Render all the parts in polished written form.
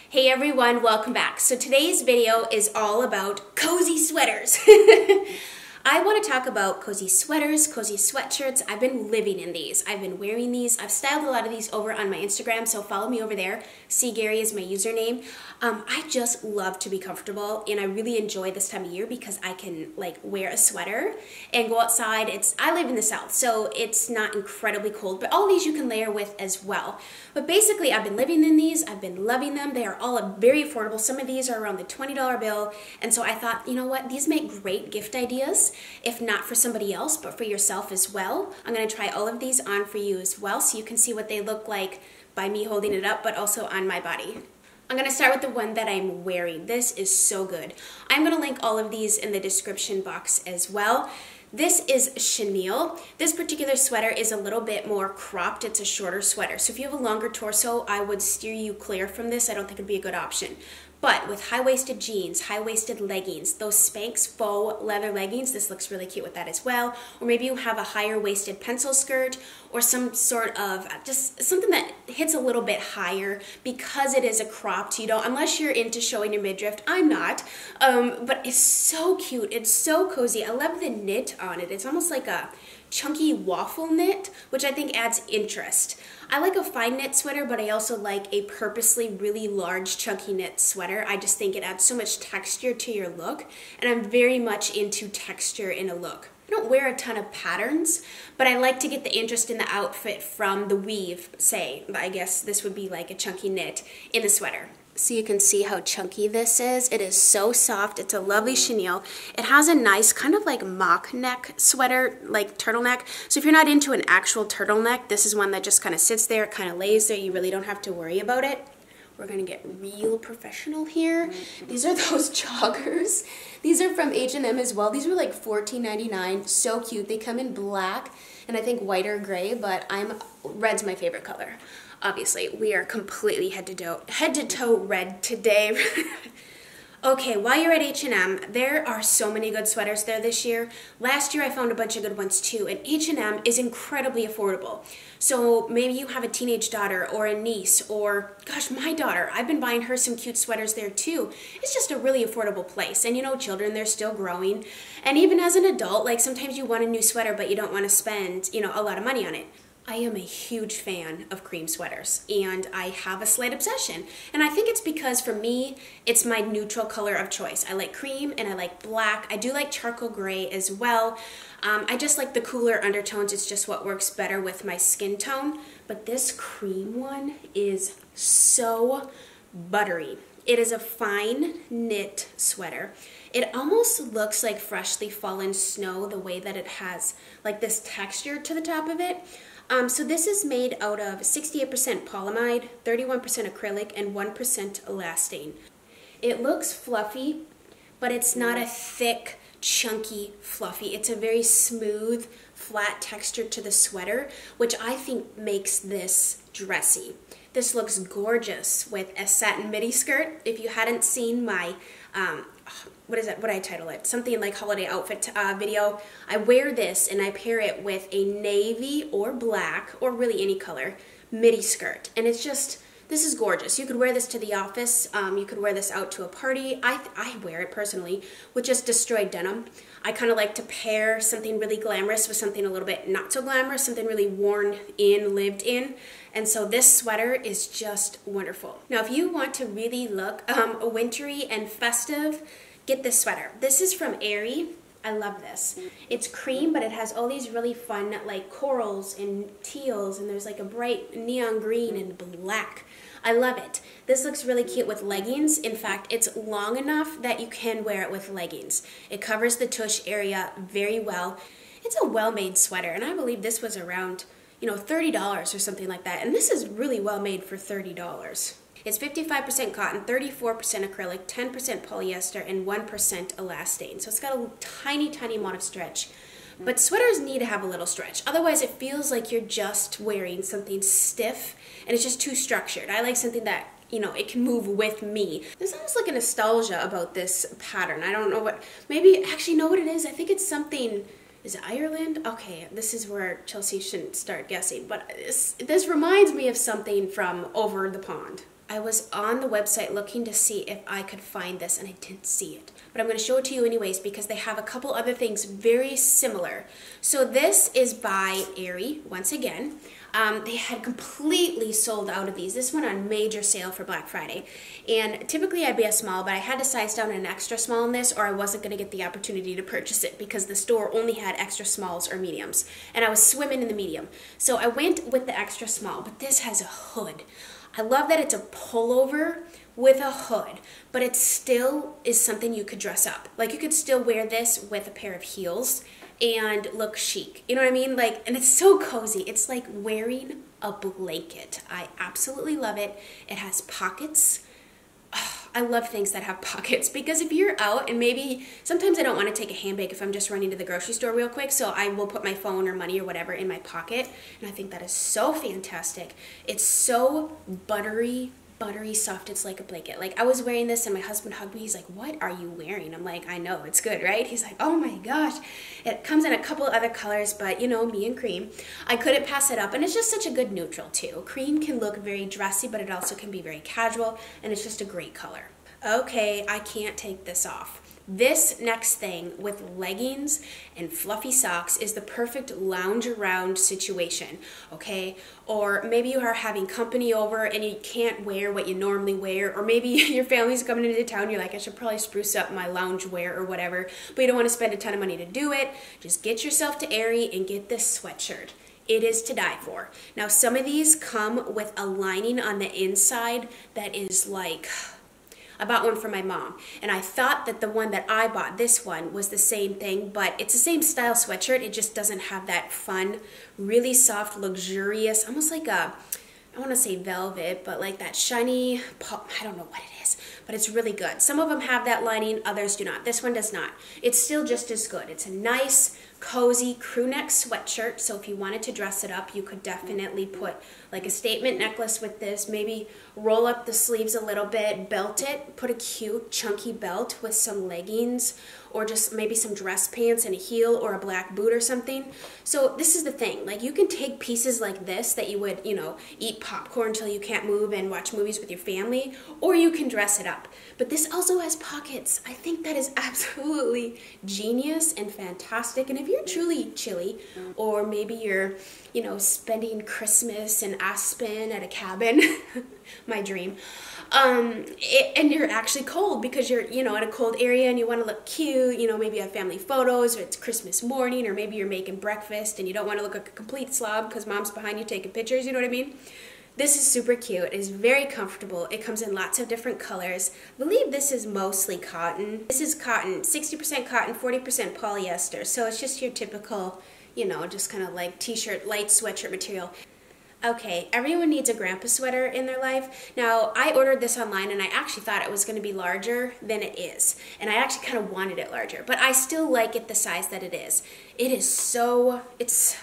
Hey everyone, welcome back. So today's video is all about cozy sweaters. I want to talk about cozy sweaters, cozy sweatshirts. I've been living in these. I've been wearing these. I've styled a lot of these over on my Instagram, so follow me over there. Garay is my username. I just love to be comfortable, and I really enjoy this time of year because I can wear a sweater and go outside. I live in the South, so it's not incredibly cold, but all these you can layer with as well. But basically, I've been living in these. I've been loving them. They are all very affordable. Some of these are around the $20 bill, and so I thought, you know what? These make great gift ideas, if not for somebody else, but for yourself as well. I'm going to try all of these on for you as well, so you can see what they look like by me holding it up, but also on my body. I'm going to start with the one that I'm wearing. This is so good. I'm going to link all of these in the description box as well. This is chenille. This particular sweater is a little bit more cropped. It's a shorter sweater. So if you have a longer torso, I would steer you clear from this. I don't think it'd be a good option. But with high-waisted jeans, high-waisted leggings, those Spanx faux leather leggings, this looks really cute with that as well. Or maybe you have a higher-waisted pencil skirt or some sort of just something that hits a little bit higher because it is a cropped. You don't, unless you're into showing your midriff. I'm not, but it's so cute. It's so cozy. I love the knit on it. It's almost like a chunky waffle knit, which I think adds interest. I like a fine knit sweater, but I also like a purposely really large chunky knit sweater. I just think it adds so much texture to your look, and I'm very much into texture in a look. I don't wear a ton of patterns, but I like to get the interest in the outfit from the weave, say. I guess this would be like a chunky knit in a sweater. So you can see how chunky this is. It is so soft. It's a lovely chenille. It has a nice kind of like mock neck sweater, like turtleneck. So if you're not into an actual turtleneck, this is one that just kind of sits there, it kind of lays there. You really don't have to worry about it. We're gonna get real professional here. These are those joggers. These are from H&M as well. These were like $14.99, so cute. They come in black and I think white or gray, but red's my favorite color. Obviously, we are completely head to toe red today. Okay, while you're at H&M, there are so many good sweaters there this year. Last year I found a bunch of good ones too, and H&M is incredibly affordable. So maybe you have a teenage daughter or a niece or, gosh, my daughter. I've been buying her some cute sweaters there too. It's just a really affordable place. And you know, children, they're still growing. And even as an adult, like sometimes you want a new sweater, but you don't want to spend, you know, a lot of money on it. I am a huge fan of cream sweaters, and I have a slight obsession. And I think it's because for me, it's my neutral color of choice. I like cream and I like black. I do like charcoal gray as well. I just like the cooler undertones. It's just what works better with my skin tone. But this cream one is so buttery. It is a fine knit sweater. It almost looks like freshly fallen snow, the way that it has like this texture to the top of it. So this is made out of 68% polyamide, 31% acrylic, and 1% elastane. It looks fluffy, but it's not a thick, chunky fluffy. It's a very smooth, flat texture to the sweater, which I think makes this dressy. This looks gorgeous with a satin midi skirt. If you hadn't seen my what did I title it? Something like holiday outfit video. I wear this and I pair it with a navy or black, or really any color, midi skirt. And it's just, this is gorgeous. You could wear this to the office. You could wear this out to a party. I wear it personally with just destroyed denim. I kind of like to pair something really glamorous with something a little bit not so glamorous, something really worn in, lived in. And so this sweater is just wonderful. Now, if you want to really look wintry and festive, get this sweater. This is from Aerie. I love this. It's cream, but it has all these really fun like corals and teals, and there's like a bright neon green and black. I love it. This looks really cute with leggings. In fact, it's long enough that you can wear it with leggings. It covers the tush area very well. It's a well-made sweater, and I believe this was around, you know, $30 or something like that. And this is really well made for $30. It's 55% cotton, 34% acrylic, 10% polyester, and 1% elastane. So it's got a tiny, tiny amount of stretch. But sweaters need to have a little stretch. Otherwise, it feels like you're just wearing something stiff, and it's just too structured. I like something that, you know, it can move with me. There's almost like a nostalgia about this pattern. I don't know what, maybe, actually know what it is. I think it's something, is it Ireland? Okay, this is where Chelsea shouldn't start guessing, but this reminds me of something from over the pond. I was on the website looking to see if I could find this and I didn't see it. But I'm going to show it to you anyways because they have a couple other things very similar. So this is by Aerie, once again. They had completely sold out of these. This went on major sale for Black Friday. And typically I'd be a small, but I had to size down an extra small in this or I wasn't going to get the opportunity to purchase it because the store only had extra smalls or mediums. And I was swimming in the medium. So I went with the extra small, but this has a hood. I love that it's a pullover with a hood, but it still is something you could dress up. Like you could still wear this with a pair of heels and look chic. You know what I mean? Like, and it's so cozy. It's like wearing a blanket. I absolutely love it. It has pockets. Oh, I love things that have pockets because if you're out and maybe sometimes I don't want to take a handbag if I'm just running to the grocery store real quick, so I will put my phone or money or whatever in my pocket, and I think that is so fantastic. It's so buttery soft. It's like a blanket. Like I was wearing this and my husband hugged me. He's like, what are you wearing? I'm like, I know, it's good, right? He's like, oh my gosh. It comes in a couple other colors, but you know, me and cream. I couldn't pass it up, and it's just such a good neutral too. Cream can look very dressy, but it also can be very casual, and it's just a great color. Okay, I can't take this off. This next thing with leggings and fluffy socks is the perfect lounge around situation, okay? Or maybe you are having company over and you can't wear what you normally wear, or maybe your family's coming into town, you're like, I should probably spruce up my lounge wear or whatever, but you don't want to spend a ton of money to do it. Just get yourself to Aerie and get this sweatshirt. It is to die for. Now, some of these come with a lining on the inside that is like... I bought one for my mom, and I thought that the one that I bought, this one, was the same thing, but it's the same style sweatshirt. It just doesn't have that fun, really soft, luxurious, almost like a, I want to say velvet, but like that shiny, I don't know what it is, but it's really good. Some of them have that lining, others do not. This one does not. It's still just as good. It's a nice, cozy crew neck sweatshirt, so if you wanted to dress it up, you could definitely put like a statement necklace with this, maybe roll up the sleeves a little bit, belt it, put a cute chunky belt with some leggings or just maybe some dress pants and a heel or a black boot or something. So this is the thing, like you can take pieces like this that you would, you know, eat popcorn until you can't move and watch movies with your family, or you can dress it up. But this also has pockets. I think that is absolutely genius and fantastic. And if you're truly chilly, or maybe you're, you know, spending Christmas in Aspen at a cabin, my dream, and you're actually cold because you're, you know, in a cold area and you want to look cute, you know, maybe you have family photos or it's Christmas morning, or maybe you're making breakfast and you don't want to look like a complete slob because mom's behind you taking pictures, you know what I mean? This is super cute. It is very comfortable. It comes in lots of different colors. I believe this is mostly cotton. This is cotton, 60% cotton, 40% polyester. So it's just your typical, you know, just kind of like t-shirt, light sweatshirt material. Okay, everyone needs a grandpa sweater in their life. Now, I ordered this online and I actually thought it was going to be larger than it is. And I actually kind of wanted it larger, but I still like it the size that it is. It is so, it's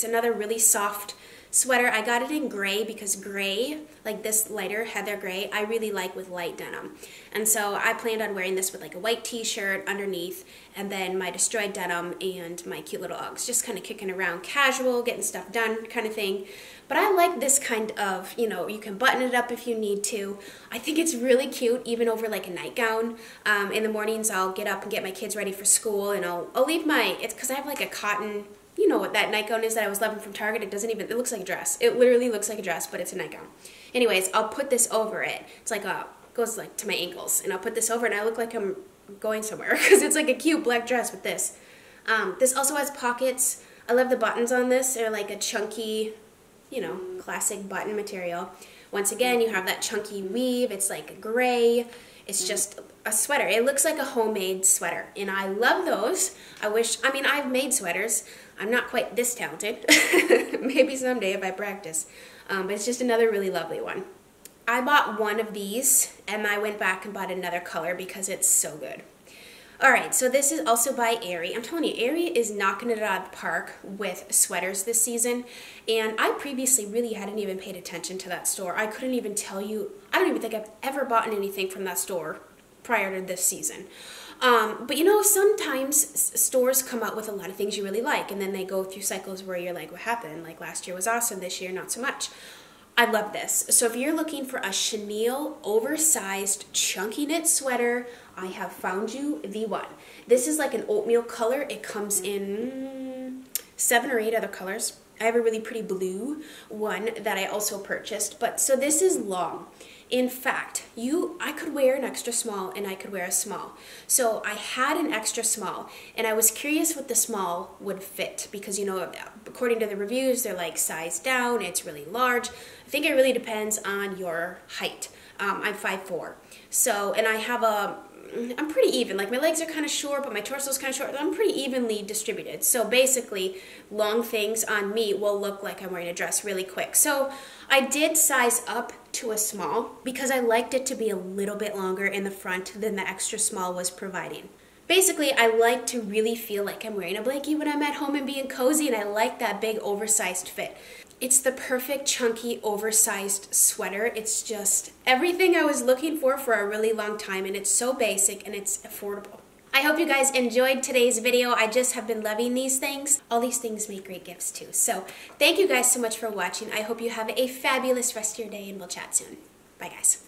another really soft sweater. I got it in gray because gray, like this lighter heather gray, I really like with light denim. And so I planned on wearing this with like a white t-shirt underneath and then my destroyed denim and my cute little Uggs, just kind of kicking around casual, getting stuff done kind of thing. But I like this kind of, you know, you can button it up if you need to. I think it's really cute even over like a nightgown. In the mornings I'll get up and get my kids ready for school and I'll leave my, it's because I have like a cotton, you know what that nightgown is that I was loving from Target. It doesn't even, it looks like a dress. It literally looks like a dress, but it's a nightgown. Anyways, I'll put this over it. It's like goes like to my ankles. And I'll put this over it and I look like I'm going somewhere because it's like a cute black dress with this. This also has pockets. I love the buttons on this. They're like a chunky, you know, classic button material. Once again, you have that chunky weave. It's like a gray. It's just a sweater. It looks like a homemade sweater, and I love those. I mean, I've made sweaters. I'm not quite this talented. Maybe someday if I practice. But it's just another really lovely one. I bought one of these, and I went back and bought another color because it's so good. Alright, so this is also by Aerie. I'm telling you, Aerie is knocking it out of the park with sweaters this season. And I previously really hadn't even paid attention to that store. I couldn't even tell you, I don't even think I've ever bought anything from that store prior to this season. But you know, sometimes stores come out with a lot of things you really like, and then they go through cycles where you're like, what happened? Like last year was awesome, this year not so much. I love this. So if you're looking for a chenille, oversized, chunky knit sweater, I have found you the one. This is like an oatmeal color. It comes in 7 or 8 other colors. I have a really pretty blue one that I also purchased. But so this is long. In fact, I could wear an extra small and I could wear a small. So I had an extra small and I was curious what the small would fit because, you know, according to the reviews, they're like size down, it's really large. I think it really depends on your height. I'm 5'4". So, and I'm pretty even. Like my legs are kind of short, but my torso is kind of short. I'm pretty evenly distributed. So basically, long things on me will look like I'm wearing a dress really quick. So I did size up to a small because I liked it to be a little bit longer in the front than the extra small was providing. Basically, I like to really feel like I'm wearing a blankie when I'm at home and being cozy, and I like that big oversized fit. It's the perfect chunky oversized sweater. It's just everything I was looking for a really long time, and it's so basic and it's affordable. I hope you guys enjoyed today's video. I just have been loving these things. All these things make great gifts too. So thank you guys so much for watching. I hope you have a fabulous rest of your day and we'll chat soon. Bye guys.